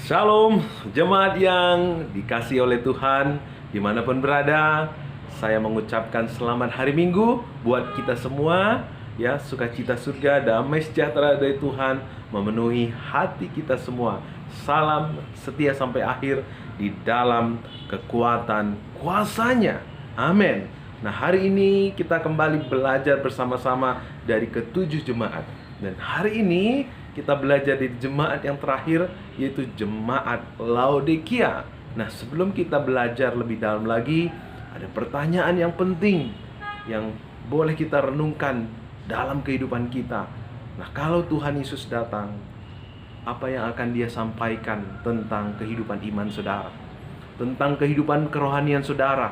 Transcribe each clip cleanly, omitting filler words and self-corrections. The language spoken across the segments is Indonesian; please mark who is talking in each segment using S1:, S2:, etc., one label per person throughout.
S1: Shalom, jemaat yang dikasihi oleh Tuhan, dimanapun berada. Saya mengucapkan selamat hari Minggu buat kita semua. Ya, sukacita surga, damai sejahtera dari Tuhan memenuhi hati kita semua. Salam setia sampai akhir di dalam kekuatan kuasanya. Amin. Nah, hari ini kita kembali belajar bersama-sama dari ketujuh jemaat. Dan hari ini kita belajar di jemaat yang terakhir, yaitu jemaat Laodikia. Nah, sebelum kita belajar lebih dalam lagi, ada pertanyaan yang penting yang boleh kita renungkan dalam kehidupan kita. Nah, kalau Tuhan Yesus datang, apa yang akan Dia sampaikan tentang kehidupan iman saudara? Tentang kehidupan kerohanian saudara?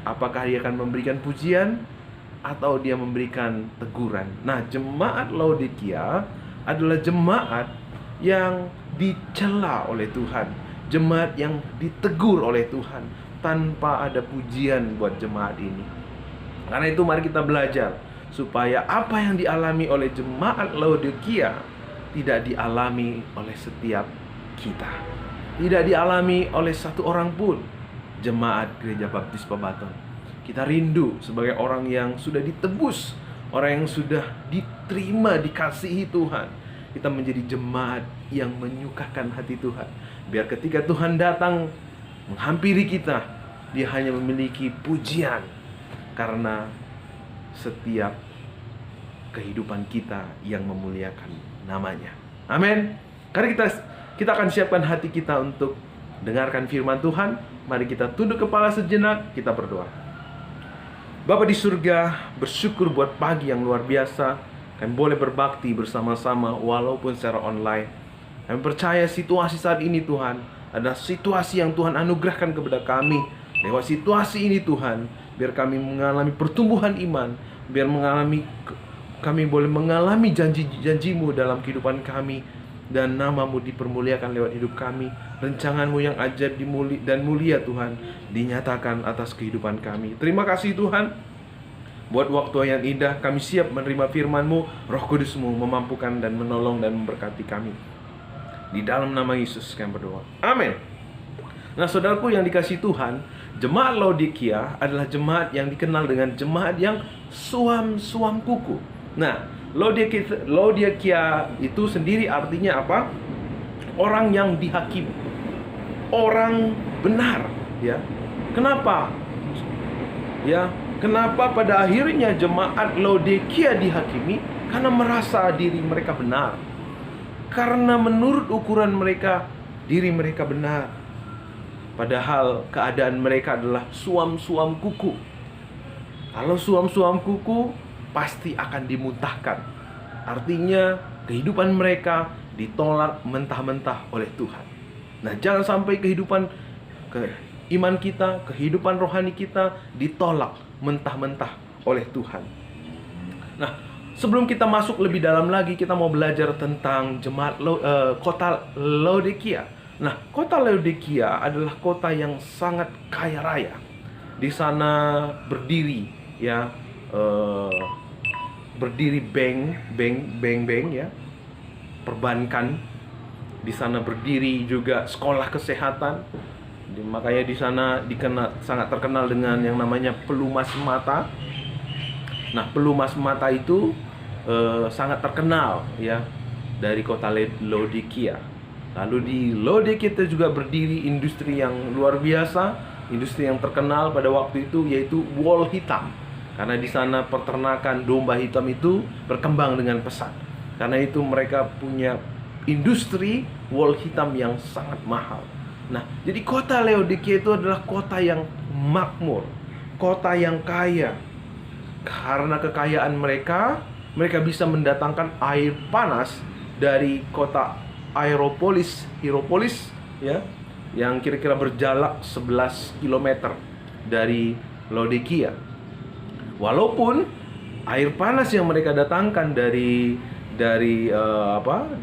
S1: Apakah Dia akan memberikan pujian atau Dia memberikan teguran? Nah, jemaat Laodikia adalah jemaat yang dicela oleh Tuhan, jemaat yang ditegur oleh Tuhan tanpa ada pujian buat jemaat ini. Karena itu mari kita belajar supaya apa yang dialami oleh jemaat Laodikia tidak dialami oleh setiap kita, tidak dialami oleh satu orang pun. Jemaat Gereja Baptis Pebaton, kita rindu sebagai orang yang sudah ditebus, orang yang sudah diterima, dikasihi Tuhan, kita menjadi jemaat yang menyukakan hati Tuhan. Biar ketika Tuhan datang menghampiri kita, Dia hanya memiliki pujian, karena setiap kehidupan kita yang memuliakan namanya. Amin. Karena kita akan siapkan hati kita untuk dengarkan firman Tuhan. Mari kita tunduk kepala sejenak, kita berdoa. Bapa di surga, bersyukur buat pagi yang luar biasa. Kami boleh berbakti bersama-sama walaupun secara online. Kami percaya situasi saat ini Tuhan adalah situasi yang Tuhan anugerahkan kepada kami. Lewat situasi ini Tuhan, biar kami mengalami pertumbuhan iman, biar kami boleh mengalami janji-janji-Mu dalam kehidupan kami, dan nama-Mu dipermuliakan lewat hidup kami. Rencangan-Mu yang ajaib dan mulia Tuhan dinyatakan atas kehidupan kami. Terima kasih Tuhan buat waktu yang indah. Kami siap menerima firman-Mu. Roh Kudus-Mu memampukan dan menolong dan memberkati kami. Di dalam nama Yesus kami berdoa, amin. Nah, saudaraku yang dikasihi Tuhan, jemaat Laodikia adalah jemaat yang dikenal dengan jemaat yang suam kuku. Nah, Laodikia itu sendiri artinya apa? Orang yang dihakimi, orang benar, ya. Kenapa? Ya, kenapa pada akhirnya jemaat Laodikia dihakimi? Karena merasa diri mereka benar. Karena menurut ukuran mereka, diri mereka benar. Padahal keadaan mereka adalah suam kuku. Kalau suam kuku, pasti akan dimuntahkan. Artinya kehidupan mereka ditolak mentah-mentah oleh Tuhan. Nah, jangan sampai iman kita, kehidupan rohani kita ditolak mentah-mentah oleh Tuhan. Nah, sebelum kita masuk lebih dalam lagi, kita mau belajar tentang jemaat kota Laodikia. Nah, kota Laodikia adalah kota yang sangat kaya raya. Di sana berdiri, ya, berdiri bank ya, perbankan. Di sana berdiri juga sekolah kesehatan. Makanya di sana sangat terkenal dengan yang namanya pelumas mata. Nah, pelumas mata itu sangat terkenal, ya, dari kota Laodikia. Lalu di Laodikia itu juga berdiri industri yang luar biasa, industri yang terkenal pada waktu itu, yaitu wol hitam. Karena di sana peternakan domba hitam itu berkembang dengan pesat. Karena itu mereka punya industri wol hitam yang sangat mahal. Nah, jadi kota Laodikia itu adalah kota yang makmur, kota yang kaya. Karena kekayaan mereka bisa mendatangkan air panas dari kota Hierapolis, ya, yang kira-kira berjarak 11 km dari Laodikia. Walaupun air panas yang mereka datangkan dari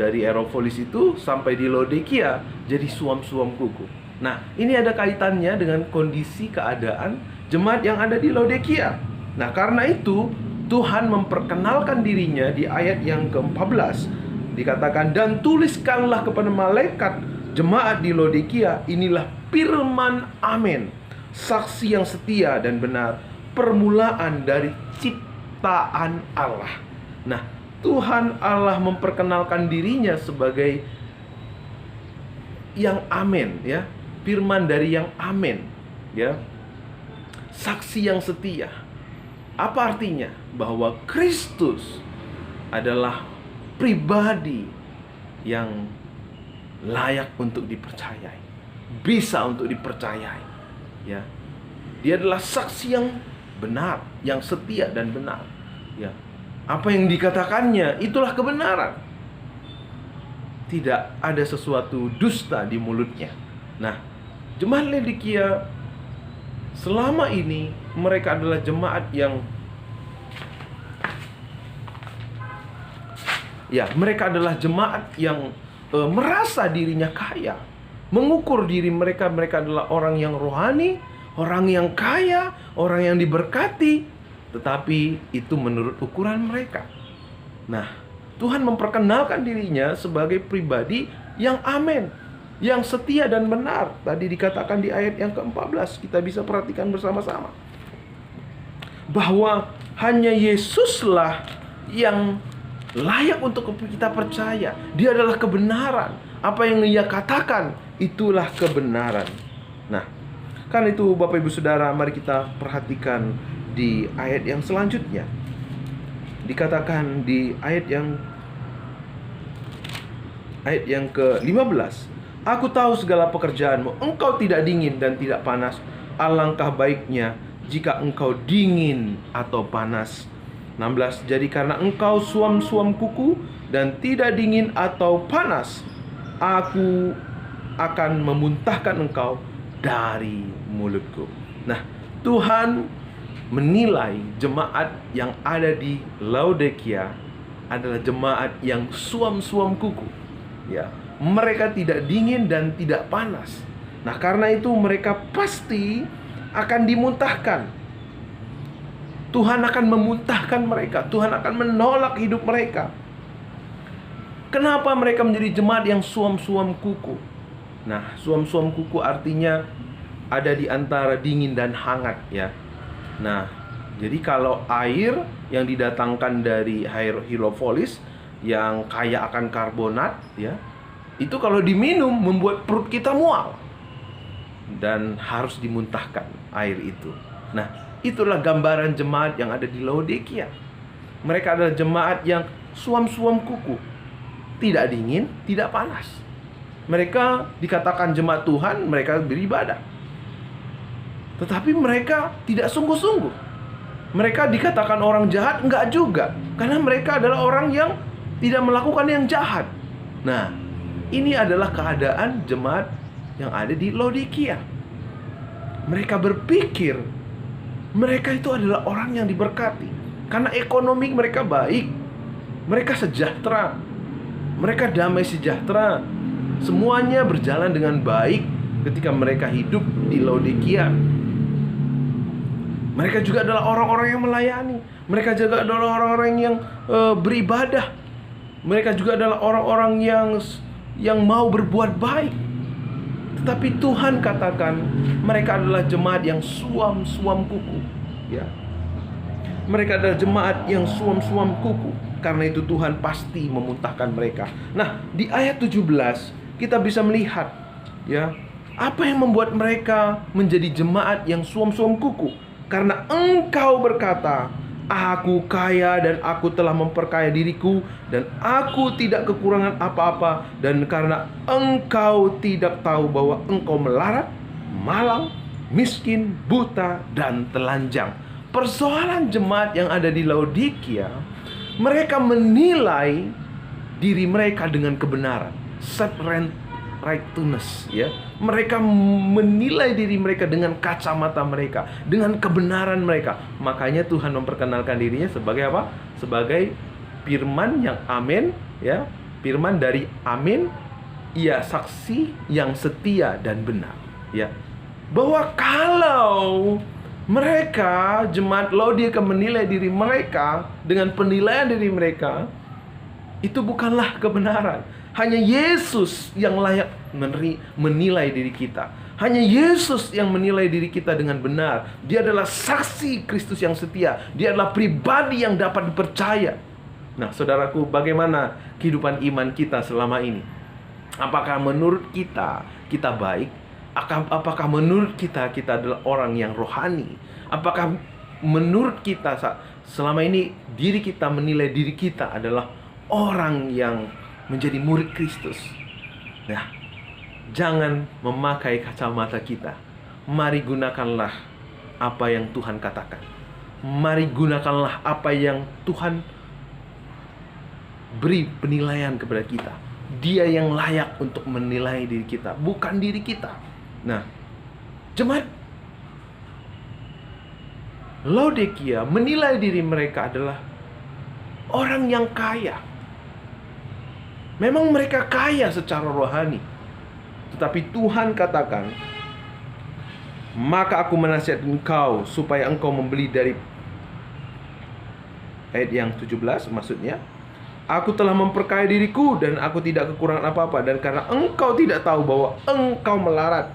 S1: Hierapolis itu sampai di Laodikia jadi suam kuku. Nah, ini ada kaitannya dengan kondisi keadaan jemaat yang ada di Laodikia. Nah, karena itu Tuhan memperkenalkan dirinya di ayat yang ke-14. Dikatakan, dan tuliskanlah kepada malaikat jemaat di Laodikia, inilah firman amin, saksi yang setia dan benar, permulaan dari ciptaan Allah. Nah, Tuhan Allah memperkenalkan dirinya sebagai yang amin, ya, firman dari yang amin, ya, saksi yang setia. Apa artinya? Bahwa Kristus adalah pribadi yang layak untuk dipercayai, bisa untuk dipercayai, ya. Dia adalah saksi yang benar, yang setia dan benar, ya. Apa yang dikatakannya itulah kebenaran. Tidak ada sesuatu dusta di mulutnya. Nah, jemaat Laodikia selama ini mereka adalah jemaat yang mereka adalah jemaat yang merasa dirinya kaya, mengukur diri mereka adalah orang yang rohani, orang yang kaya, orang yang diberkati, tetapi itu menurut ukuran mereka. Nah, Tuhan memperkenalkan dirinya sebagai pribadi yang amin, yang setia dan benar. Tadi dikatakan di ayat yang ke-14, kita bisa perhatikan bersama-sama, bahwa hanya Yesuslah yang layak untuk kita percaya. Dia adalah kebenaran. Apa yang Ia katakan, itulah kebenaran. Nah, kan itu Bapak Ibu Saudara, mari kita perhatikan di ayat yang selanjutnya. Dikatakan di ayat yang ke-15, aku tahu segala pekerjaanmu, engkau tidak dingin dan tidak panas. Alangkah baiknya jika engkau dingin atau panas. 16, jadi karena engkau suam-suam kuku dan tidak dingin atau panas, aku akan memuntahkan engkau dari mulutku. Nah, Tuhan menilai jemaat yang ada di Laodikia adalah jemaat yang suam-suam kuku, ya. Mereka tidak dingin dan tidak panas. Nah, karena itu mereka pasti akan dimuntahkan. Tuhan akan memuntahkan mereka. Tuhan akan menolak hidup mereka. Kenapa mereka menjadi jemaat yang suam-suam kuku? Nah, suam-suam kuku artinya ada di antara dingin dan hangat, ya. Nah, jadi kalau air yang didatangkan dari air hidropolis yang kaya akan karbonat, ya, itu kalau diminum membuat perut kita mual dan harus dimuntahkan air itu. Nah, itulah gambaran jemaat yang ada di Laodikia. Mereka adalah jemaat yang suam-suam kuku, tidak dingin, tidak panas. Mereka dikatakan jemaat Tuhan, mereka beribadah, tetapi mereka tidak sungguh-sungguh. Mereka dikatakan orang jahat, enggak juga, karena mereka adalah orang yang tidak melakukan yang jahat. Nah, ini adalah keadaan jemaat yang ada di Laodikia. Mereka berpikir mereka itu adalah orang yang diberkati karena ekonomi mereka baik, mereka sejahtera, mereka damai sejahtera, semuanya berjalan dengan baik ketika mereka hidup di Laodikia. Mereka juga adalah orang-orang yang melayani, mereka juga adalah orang-orang yang beribadah, mereka juga adalah orang-orang yang mau berbuat baik. Tetapi Tuhan katakan mereka adalah jemaat yang suam-suam kuku, ya. Mereka adalah jemaat yang suam-suam kuku. Karena itu Tuhan pasti memuntahkan mereka. Nah, di ayat 17 kita bisa melihat, ya, apa yang membuat mereka menjadi jemaat yang suam-suam kuku. Karena engkau berkata, aku kaya dan aku telah memperkaya diriku dan aku tidak kekurangan apa-apa. Dan karena engkau tidak tahu bahwa engkau melarat, malang, miskin, buta, dan telanjang. Persoalan jemaat yang ada di Laodikia, mereka menilai diri mereka dengan kebenaran, self-righteousness, ya. Mereka menilai diri mereka dengan kacamata mereka, dengan kebenaran mereka. Makanya Tuhan memperkenalkan dirinya sebagai apa? Sebagai firman yang amin, ya. Firman dari amin, ia saksi yang setia dan benar, ya. Bahwa kalau mereka jemaat Laodikia menilai diri mereka dengan penilaian diri mereka, itu bukanlah kebenaran. Hanya Yesus yang layak menilai diri kita. Hanya Yesus yang menilai diri kita dengan benar. Dia adalah saksi Kristus yang setia. Dia adalah pribadi yang dapat dipercaya. Nah, saudaraku, bagaimana kehidupan iman kita selama ini? Apakah menurut kita baik? Apakah menurut kita adalah orang yang rohani? Apakah menurut kita selama ini diri kita menilai diri kita adalah orang yang menjadi murid Kristus? Nah, jangan memakai kacamata kita. Mari gunakanlah apa yang Tuhan katakan. Mari gunakanlah apa yang Tuhan beri penilaian kepada kita. Dia yang layak untuk menilai diri kita, bukan diri kita. Nah, jemaat Laodikia menilai diri mereka adalah orang yang kaya. Memang mereka kaya secara rohani, tetapi Tuhan katakan, maka aku menasihatkan engkau supaya engkau membeli dari, ayat yang 17 maksudnya, aku telah memperkaya diriku dan aku tidak kekurangan apa-apa. Dan karena engkau tidak tahu bahwa engkau melarat,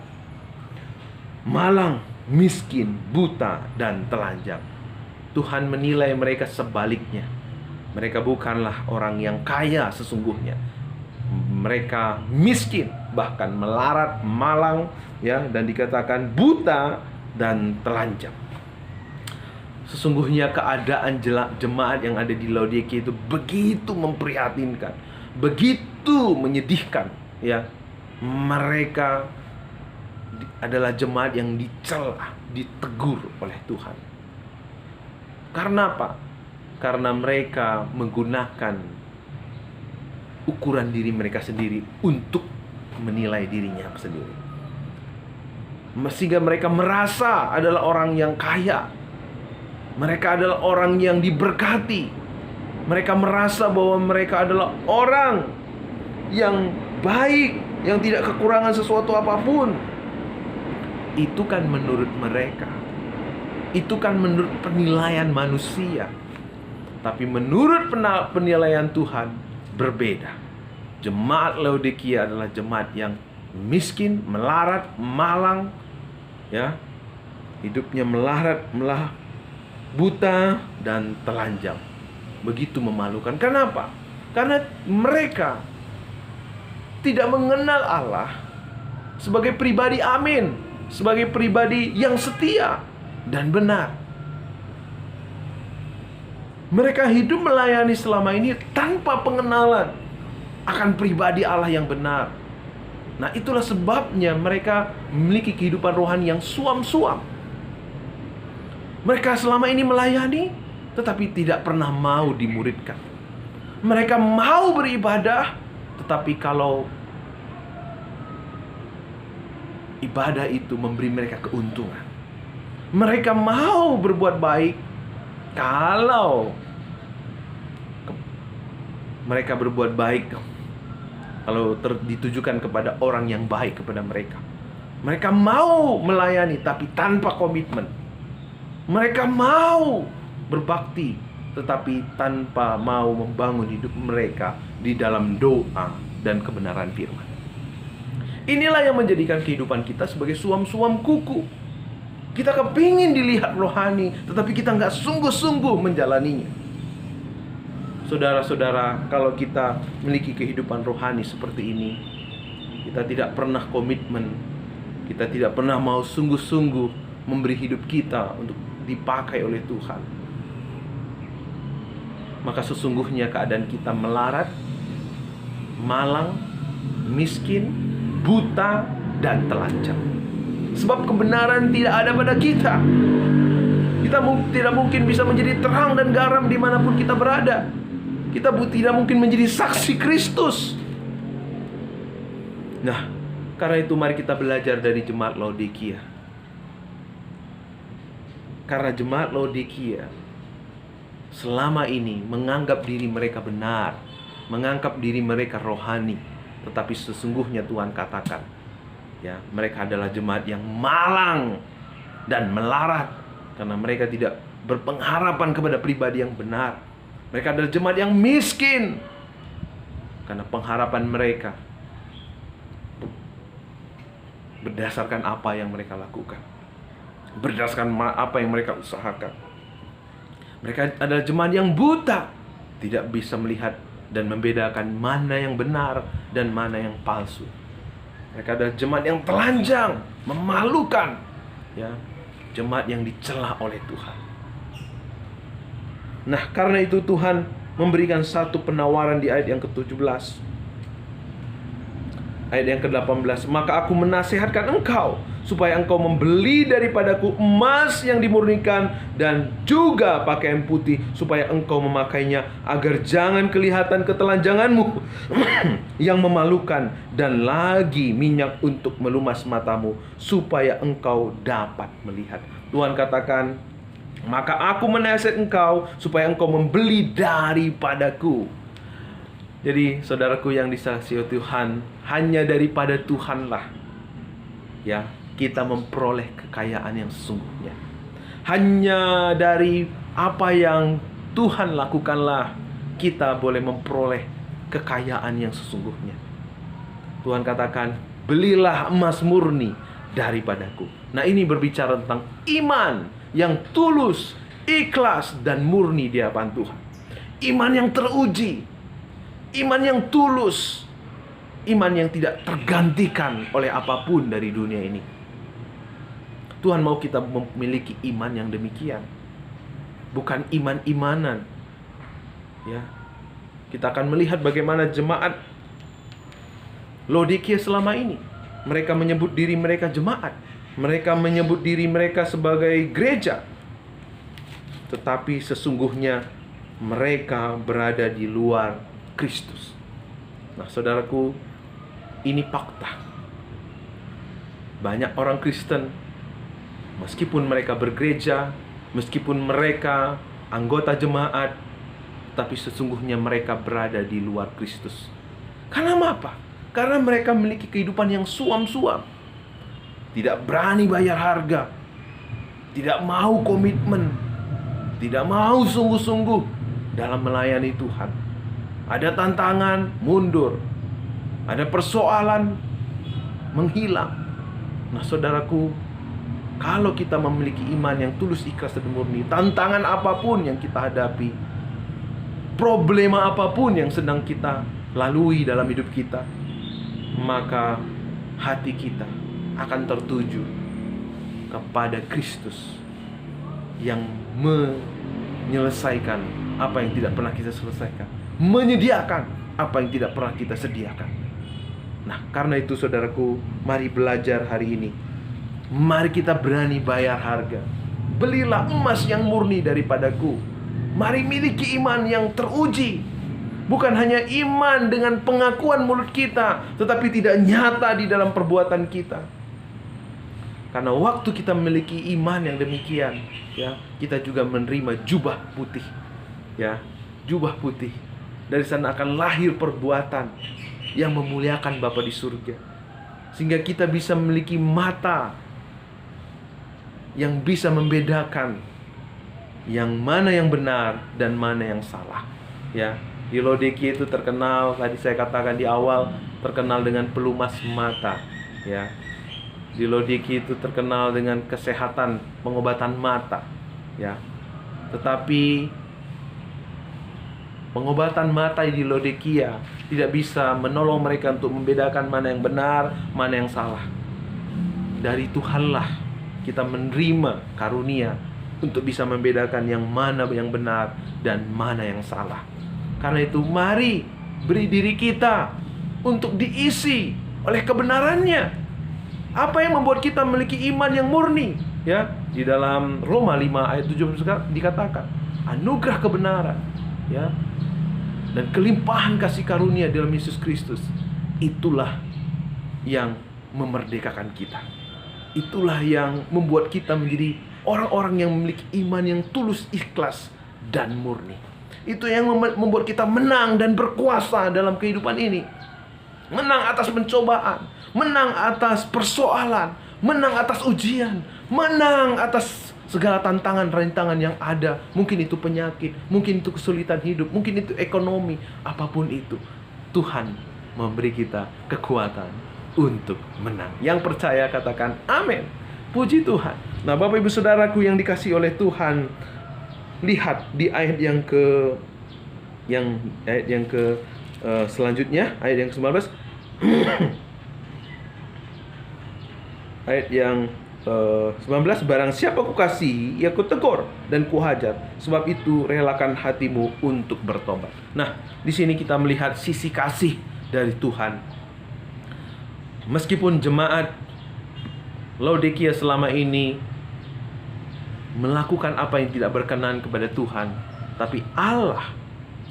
S1: malang, miskin, buta, dan telanjang. Tuhan menilai mereka sebaliknya. Mereka bukanlah orang yang kaya sesungguhnya. Mereka miskin, bahkan melarat, malang, ya, dan dikatakan buta dan telanjang. Sesungguhnya keadaan jemaat yang ada di Laodikia itu begitu memprihatinkan, begitu menyedihkan, ya. Mereka adalah jemaat yang dicela, ditegur oleh Tuhan. Karena apa? Karena mereka menggunakan ukuran diri mereka sendiri untuk menilai dirinya sendiri. Sehingga mereka merasa adalah orang yang kaya. Mereka adalah orang yang diberkati. Mereka merasa bahwa mereka adalah orang yang baik, yang tidak kekurangan sesuatu apapun. Itu kan menurut mereka. Itu kan menurut penilaian manusia. Tapi menurut penilaian Tuhan berbeda. Jemaat Laodikia adalah jemaat yang miskin, melarat, malang, ya. Hidupnya melarat, buta dan telanjang. Begitu memalukan. Kenapa? Karena mereka tidak mengenal Allah sebagai pribadi amin, sebagai pribadi yang setia dan benar. Mereka hidup melayani selama ini tanpa pengenalan akan pribadi Allah yang benar. Nah, itulah sebabnya mereka memiliki kehidupan rohani yang suam-suam. Mereka selama ini melayani, tetapi tidak pernah mau dimuridkan. Mereka mau beribadah, tetapi kalau ibadah itu memberi mereka keuntungan. Mereka mau berbuat baik kalau mereka berbuat baik, kalau ditujukan kepada orang yang baik kepada mereka. Mereka mau melayani tapi tanpa komitmen. Mereka mau berbakti tetapi tanpa mau membangun hidup mereka di dalam doa dan kebenaran firman. Inilah yang menjadikan kehidupan kita sebagai suam-suam kuku. Kita kepingin dilihat rohani, tetapi kita nggak sungguh-sungguh menjalaninya. Saudara-saudara, kalau kita memiliki kehidupan rohani seperti ini, kita tidak pernah komitmen, kita tidak pernah mau sungguh-sungguh memberi hidup kita untuk dipakai oleh Tuhan, maka sesungguhnya keadaan kita melarat, malang, miskin, buta, dan telanjang. Sebab kebenaran tidak ada pada kita. Kita tidak mungkin bisa menjadi terang dan garam dimanapun kita berada. Kita tidak mungkin menjadi saksi Kristus. Nah, karena itu mari kita belajar dari jemaat Laodikia. Karena jemaat Laodikia selama ini menganggap diri mereka benar, menganggap diri mereka rohani, tetapi sesungguhnya Tuhan katakan, ya, mereka adalah jemaat yang malang dan melarat karena mereka tidak berpengharapan kepada pribadi yang benar. Mereka adalah jemaat yang miskin. Karena pengharapan mereka berdasarkan apa yang mereka lakukan, berdasarkan apa yang mereka usahakan. Mereka adalah jemaat yang buta, tidak bisa melihat dan membedakan mana yang benar dan mana yang palsu. Mereka adalah jemaat yang telanjang, memalukan, ya, jemaat yang dicela oleh Tuhan. Nah, karena itu Tuhan memberikan satu penawaran di ayat yang ke-17. Ayat yang ke-18, maka aku menasihatkan engkau supaya engkau membeli daripadaku emas yang dimurnikan dan juga pakaian putih, supaya engkau memakainya, agar jangan kelihatan ketelanjanganmu yang memalukan, dan lagi minyak untuk melumas matamu, supaya engkau dapat melihat. Tuhan katakan, maka aku menasihat engkau supaya engkau membeli daripadaku. Jadi saudaraku yang dikasihi Tuhan, hanya daripada Tuhanlah, ya, kita memperoleh kekayaan yang sesungguhnya. Hanya dari apa yang Tuhan lakukanlah kita boleh memperoleh kekayaan yang sesungguhnya. Tuhan katakan, belilah emas murni daripadaku. Nah, ini berbicara tentang iman yang tulus, ikhlas, dan murni di hadapan Tuhan. Iman yang teruji, iman yang tulus, iman yang tidak tergantikan oleh apapun dari dunia ini. Tuhan mau kita memiliki iman yang demikian, bukan iman-imanan. Ya, kita akan melihat bagaimana jemaat Laodikia selama ini. Mereka menyebut diri mereka jemaat, mereka menyebut diri mereka sebagai gereja, tetapi sesungguhnya mereka berada di luar Kristus. Nah, saudaraku, ini fakta. Banyak orang Kristen, meskipun mereka bergereja, meskipun mereka anggota jemaat, tapi sesungguhnya mereka berada di luar Kristus. Karena apa? Karena mereka memiliki kehidupan yang suam-suam, tidak berani bayar harga, tidak mau komitmen, tidak mau sungguh-sungguh dalam melayani Tuhan. Ada tantangan, mundur. Ada persoalan, menghilang. Nah, saudaraku, kalau kita memiliki iman yang tulus, ikhlas, dan murni, tantangan apapun yang kita hadapi, problema apapun yang sedang kita lalui dalam hidup kita, maka hati kita akan tertuju kepada Kristus yang menyelesaikan apa yang tidak pernah kita selesaikan, menyediakan apa yang tidak pernah kita sediakan. Nah, karena itu saudaraku, mari belajar hari ini. Mari kita berani bayar harga. Belilah emas yang murni daripadaku. Mari miliki iman yang teruji. Bukan hanya iman dengan pengakuan mulut kita, tetapi tidak nyata di dalam perbuatan kita. Karena waktu kita memiliki iman yang demikian, ya, kita juga menerima jubah putih. Ya, jubah putih. Dari sana akan lahir perbuatan yang memuliakan Bapa di surga, sehingga kita bisa memiliki mata yang bisa membedakan yang mana yang benar dan mana yang salah. Ya, di Laodikia itu terkenal, tadi saya katakan di awal, terkenal dengan pelumas mata. Ya, di Laodikia itu terkenal dengan kesehatan, pengobatan mata. Ya, tetapi pengobatan mata di Laodikia tidak bisa menolong mereka untuk membedakan mana yang benar, mana yang salah. Dari Tuhanlah kita menerima karunia untuk bisa membedakan yang mana yang benar dan mana yang salah. Karena itu mari beri diri kita untuk diisi oleh kebenarannya. Apa yang membuat kita memiliki iman yang murni? Ya, di dalam Roma 5 ayat 7 dikatakan anugerah kebenaran, ya, dan kelimpahan kasih karunia dalam Yesus Kristus. Itulah yang memerdekakan kita. Itulah yang membuat kita menjadi orang-orang yang memiliki iman yang tulus, ikhlas, dan murni. Itu yang membuat kita menang dan berkuasa dalam kehidupan ini. Menang atas pencobaan, menang atas persoalan, menang atas ujian, menang atas segala tantangan, rintangan yang ada. Mungkin itu penyakit, mungkin itu kesulitan hidup, mungkin itu ekonomi, apapun itu. Tuhan memberi kita kekuatan untuk menang. Yang percaya katakan amin. Puji Tuhan. Nah, Bapak Ibu Saudaraku yang dikasihi oleh Tuhan, lihat di ayat yang selanjutnya, ayat yang ke-19. Ayat yang 19, barang siapa kukasihi, ya kutegur dan kuhajar, sebab itu relakan hatimu untuk bertobat. Nah, di sini kita melihat sisi kasih dari Tuhan. Meskipun jemaat Laodikia selama ini melakukan apa yang tidak berkenan kepada Tuhan, tapi Allah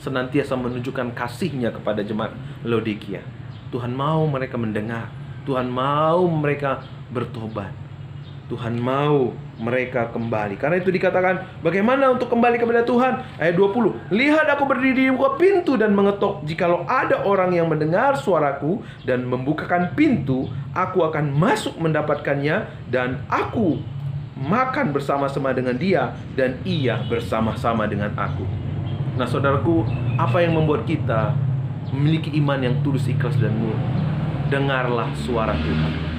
S1: senantiasa menunjukkan kasih-Nya kepada jemaat Laodikia. Tuhan mau mereka mendengar, Tuhan mau mereka bertobat, Tuhan mau mereka kembali. Karena itu dikatakan, bagaimana untuk kembali kepada Tuhan? Ayat 20, lihat aku berdiri di muka pintu dan mengetok. Jikalau ada orang yang mendengar suaraku dan membukakan pintu, aku akan masuk mendapatkannya, dan aku makan bersama-sama dengan dia, dan ia bersama-sama dengan aku. Nah, saudaraku, apa yang membuat kita memiliki iman yang tulus, ikhlas, dan murni? Dengarlah suara Tuhan.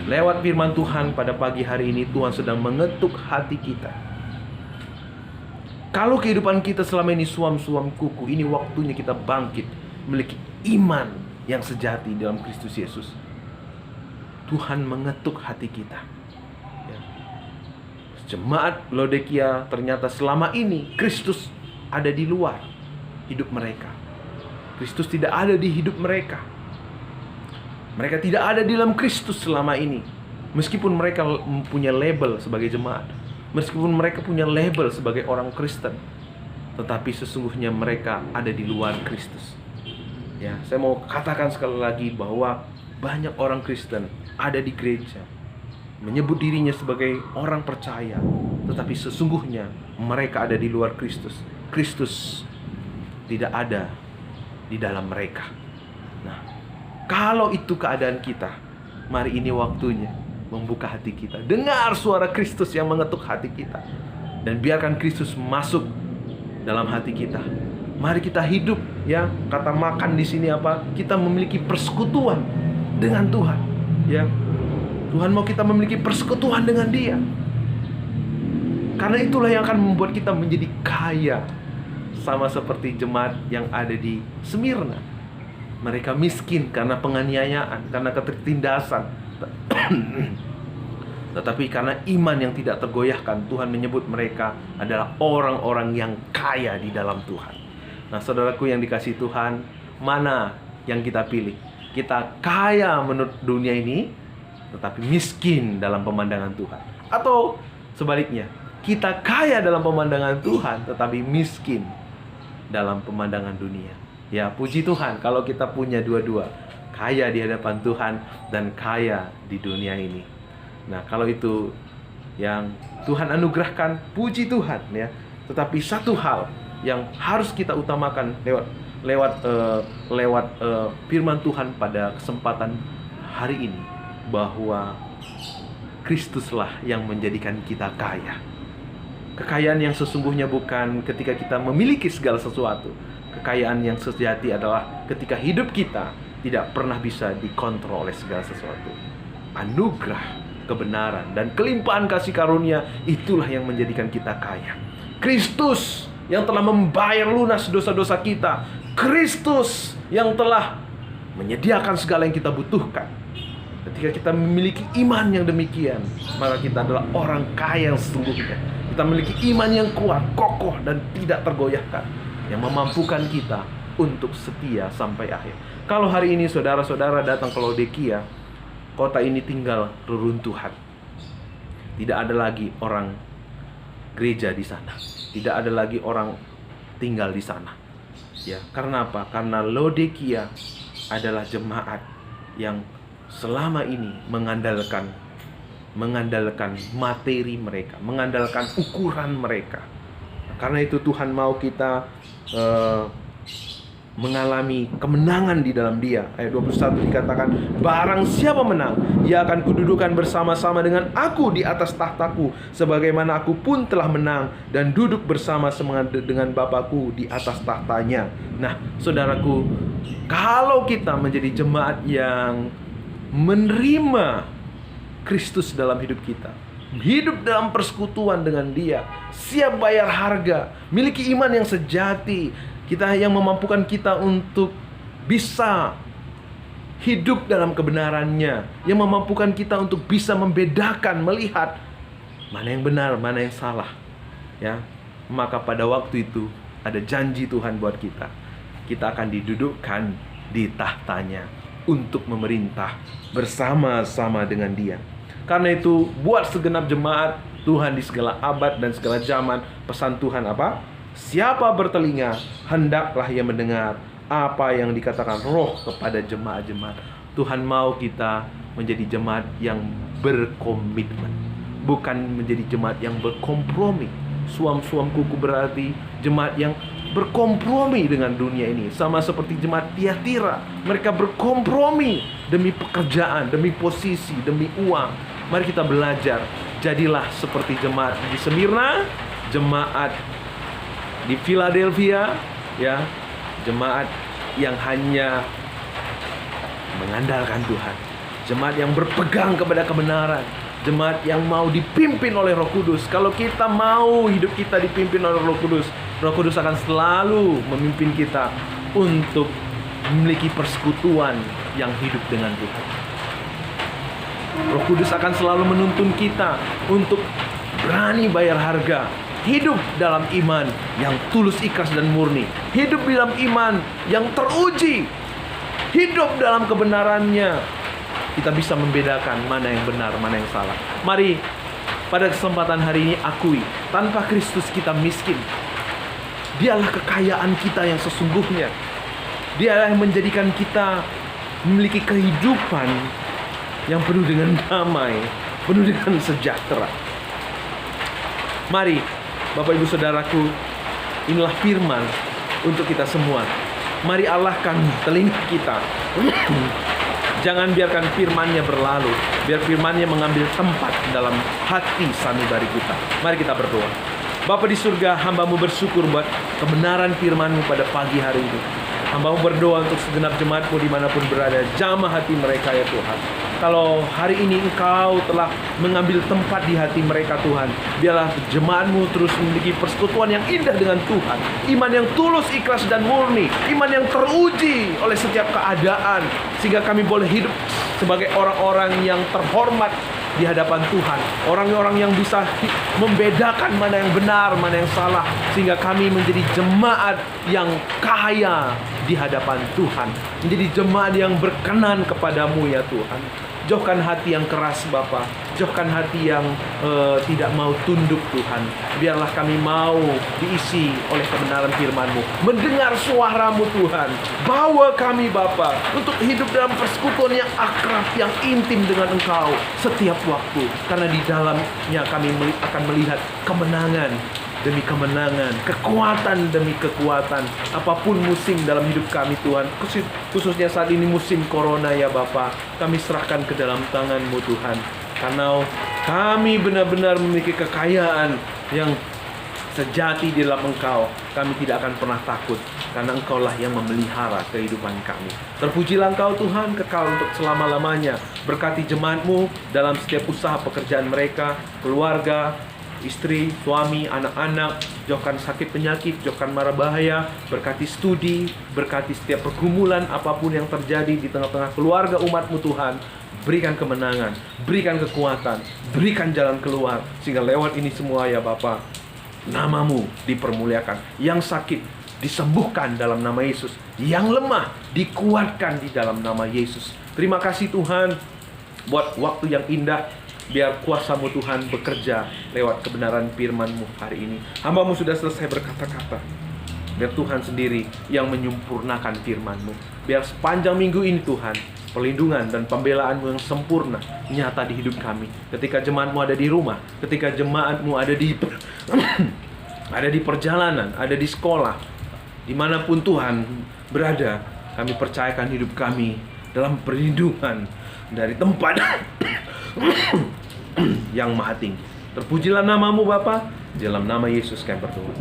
S1: Lewat firman Tuhan pada pagi hari ini, Tuhan sedang mengetuk hati kita. Kalau kehidupan kita selama ini suam-suam kuku, ini waktunya kita bangkit, memiliki iman yang sejati dalam Kristus Yesus. Tuhan mengetuk hati kita. Ya. Jemaat Laodikia ternyata selama ini Kristus ada di luar hidup mereka. Kristus tidak ada di hidup mereka. Mereka tidak ada di dalam Kristus selama ini. Meskipun mereka punya label sebagai jemaat, meskipun mereka punya label sebagai orang Kristen, tetapi sesungguhnya mereka ada di luar Kristus. Ya, saya mau katakan sekali lagi bahwa banyak orang Kristen ada di gereja, menyebut dirinya sebagai orang percaya, tetapi sesungguhnya mereka ada di luar Kristus. Kristus tidak ada di dalam mereka. Nah, kalau itu keadaan kita, mari ini waktunya membuka hati kita. Dengar suara Kristus yang mengetuk hati kita, dan biarkan Kristus masuk dalam hati kita. Mari kita hidup, ya. Kata makan di sini apa? Kita memiliki persekutuan dengan Tuhan, ya. Tuhan mau kita memiliki persekutuan dengan Dia. Karena itulah yang akan membuat kita menjadi kaya, sama seperti jemaat yang ada di Smyrna. Mereka miskin karena penganiayaan, karena ketertindasan. Tetapi karena iman yang tidak tergoyahkan, Tuhan menyebut mereka adalah orang-orang yang kaya di dalam Tuhan. Nah, saudaraku yang dikasihi Tuhan, mana yang kita pilih? Kita kaya menurut dunia ini, tetapi miskin dalam pemandangan Tuhan. Atau sebaliknya, kita kaya dalam pemandangan Tuhan, tetapi miskin dalam pemandangan dunia. Ya, puji Tuhan kalau kita punya dua-dua, kaya di hadapan Tuhan dan kaya di dunia ini. Nah, kalau itu yang Tuhan anugerahkan, puji Tuhan, ya. Tetapi satu hal yang harus kita utamakan lewat firman Tuhan pada kesempatan hari ini, bahwa Kristuslah yang menjadikan kita kaya. Kekayaan yang sesungguhnya bukan ketika kita memiliki segala sesuatu. Kekayaan yang sejati adalah ketika hidup kita tidak pernah bisa dikontrol oleh segala sesuatu. Anugerah, kebenaran, dan kelimpahan kasih karunia, itulah yang menjadikan kita kaya. Kristus yang telah membayar lunas dosa-dosa kita. Kristus yang telah menyediakan segala yang kita butuhkan. Ketika kita memiliki iman yang demikian, maka kita adalah orang kaya yang sesungguhnya. Kita memiliki iman yang kuat, kokoh, dan tidak tergoyahkan, yang memampukan kita untuk setia sampai akhir. Kalau hari ini saudara-saudara datang ke Laodikia, kota ini tinggal reruntuhan. Tidak ada lagi orang gereja di sana. Tidak ada lagi orang tinggal di sana. Ya, karena apa? Karena Laodikia adalah jemaat yang selama ini mengandalkan materi mereka, mengandalkan ukuran mereka. Karena itu Tuhan mau kita mengalami kemenangan di dalam Dia. Ayat 21 dikatakan, barang siapa menang, ia akan kududukan bersama-sama dengan aku di atas tahtaku, sebagaimana aku pun telah menang dan duduk bersama dengan Bapakku di atas tahtanya. Nah, saudaraku, Kalau kita menjadi jemaat yang menerima Kristus dalam hidup kita, hidup dalam persekutuan dengan Dia, siap bayar harga, miliki iman yang sejati, kita yang memampukan kita untuk bisa hidup dalam kebenarannya, yang memampukan kita untuk bisa membedakan, melihat mana yang benar, mana yang salah, ya. Maka pada waktu itu ada janji Tuhan buat kita. Kita akan didudukkan di tahtanya untuk memerintah bersama-sama dengan Dia. Karena itu, buat segenap jemaat Tuhan di segala abad dan segala zaman, pesan Tuhan apa? Siapa bertelinga, hendaklah ia mendengar apa yang dikatakan Roh kepada jemaat-jemaat. Tuhan mau kita menjadi jemaat yang berkomitmen, bukan menjadi jemaat yang berkompromi. Suam-suam kuku berarti jemaat yang berkompromi dengan dunia ini. Sama seperti jemaat Tiatira, mereka berkompromi demi pekerjaan, demi posisi, demi uang. Mari kita belajar, jadilah seperti jemaat di Smyrna, jemaat di Philadelphia, ya, jemaat yang hanya mengandalkan Tuhan, jemaat yang berpegang kepada kebenaran, jemaat yang mau dipimpin oleh Roh Kudus. Kalau kita mau hidup kita dipimpin oleh Roh Kudus akan selalu memimpin kita untuk memiliki persekutuan yang hidup dengan Tuhan. Roh Kudus akan selalu menuntun kita untuk berani bayar harga, hidup dalam iman yang tulus, ikhlas, dan murni, hidup dalam iman yang teruji, hidup dalam kebenarannya. Kita bisa membedakan mana yang benar, mana yang salah. Mari pada kesempatan hari ini akui, tanpa Kristus kita miskin. Dialah kekayaan kita yang sesungguhnya. Dialah yang menjadikan kita memiliki kehidupan yang penuh dengan damai, penuh dengan sejahtera. Mari Bapak Ibu Saudaraku, inilah firman untuk kita semua. Mari alahkan telinga kita. Jangan biarkan firman-Nya berlalu. Biar firman-Nya mengambil tempat dalam hati sanubari kita. Mari kita berdoa. Bapa di surga, hamba-Mu bersyukur buat kebenaran firman-Mu pada pagi hari ini. Hamba-Mu berdoa untuk segenap jemaat-Mu dimanapun berada. Jamah hati mereka ya Tuhan. Kalau hari ini Engkau telah mengambil tempat di hati mereka Tuhan, biarlah jemaat-Mu terus memiliki persekutuan yang indah dengan Tuhan. Iman yang tulus, ikhlas, dan murni. Iman yang teruji oleh setiap keadaan, sehingga kami boleh hidup sebagai orang-orang yang terhormat di hadapan Tuhan. Orang-orang yang bisa membedakan mana yang benar, mana yang salah, sehingga kami menjadi jemaat yang kaya di hadapan Tuhan, menjadi jemaat yang berkenan kepadamu ya Tuhan. Jauhkan hati yang keras Bapa, jauhkan hati yang tidak mau tunduk Tuhan. Biarlah kami mau diisi oleh kebenaran firman-Mu, mendengar suara-Mu Tuhan. Bawa kami Bapa untuk hidup dalam persekutuan yang akrab, yang intim dengan Engkau setiap waktu. Karena di dalamnya kami akan melihat kemenangan demi kemenangan, kekuatan demi kekuatan. Apapun musim dalam hidup kami Tuhan, khususnya saat ini musim corona ya Bapa, kami serahkan ke dalam tangan-Mu Tuhan. Karena kami benar-benar memiliki kekayaan yang sejati di dalam Engkau. Kami tidak akan pernah takut, karena Engkaulah yang memelihara kehidupan kami. Terpujilah Engkau Tuhan, kekal untuk selama-lamanya. Berkati jemaat-Mu dalam setiap usaha pekerjaan mereka, keluarga, istri, suami, anak-anak. Jauhkan sakit penyakit, jauhkan mara bahaya. Berkati studi, berkati setiap pergumulan apapun yang terjadi di tengah-tengah keluarga umat-Mu Tuhan. Berikan kemenangan, berikan kekuatan, berikan jalan keluar, sehingga lewat ini semua ya Bapa, nama-Mu dipermuliakan. Yang sakit disembuhkan dalam nama Yesus, yang lemah dikuatkan di dalam nama Yesus. Terima kasih Tuhan buat waktu yang indah. Biar kuasa-Mu Tuhan bekerja lewat kebenaran firman-Mu hari ini. Hamba-Mu sudah selesai berkata-kata. Biar Tuhan sendiri yang menyempurnakan firman-Mu. Biar sepanjang minggu ini Tuhan, perlindungan dan pembelaan-Mu yang sempurna nyata di hidup kami. Ketika jemaat-Mu ada di rumah, ketika jemaat-Mu ada di perjalanan, ada di sekolah, dimanapun Tuhan berada, kami percayakan hidup kami dalam perlindungan dari tempat yang maha tinggi. Terpujilah nama-Mu Bapa, dalam nama Yesus kami berdoa.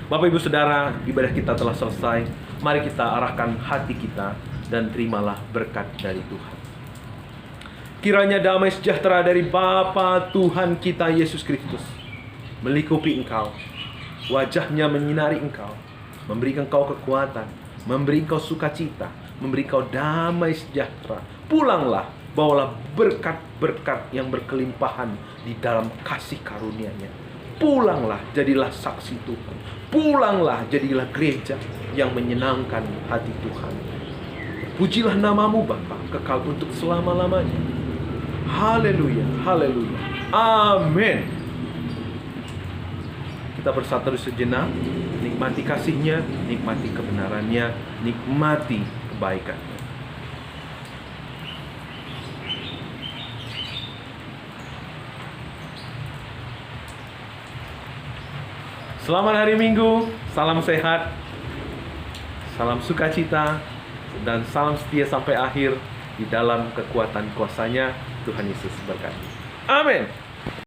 S1: Bapak Ibu Saudara, ibadah kita telah selesai. Mari kita arahkan hati kita dan terimalah berkat dari Tuhan. Kiranya damai sejahtera dari Bapa Tuhan kita Yesus Kristus melingkupi engkau, wajahnya menyinari engkau, memberi engkau kekuatan, memberi engkau sukacita, memberi engkau damai sejahtera. Pulanglah, bawalah berkat-berkat yang berkelimpahan di dalam kasih karunia-Nya. Pulanglah, jadilah saksi Tuhan. Pulanglah, jadilah gereja yang menyenangkan hati Tuhan. Pujilah namamu Bapa, kekal untuk selama-lamanya. Haleluya, haleluya, amin. Kita bersatu sejenak, nikmati kasih-Nya, nikmati kebenaran-Nya, nikmati kebaikan-Nya. Selamat hari Minggu, salam sehat, salam sukacita, dan salam setia sampai akhir di dalam kekuatan kuasa-Nya. Tuhan Yesus berkati. Amin.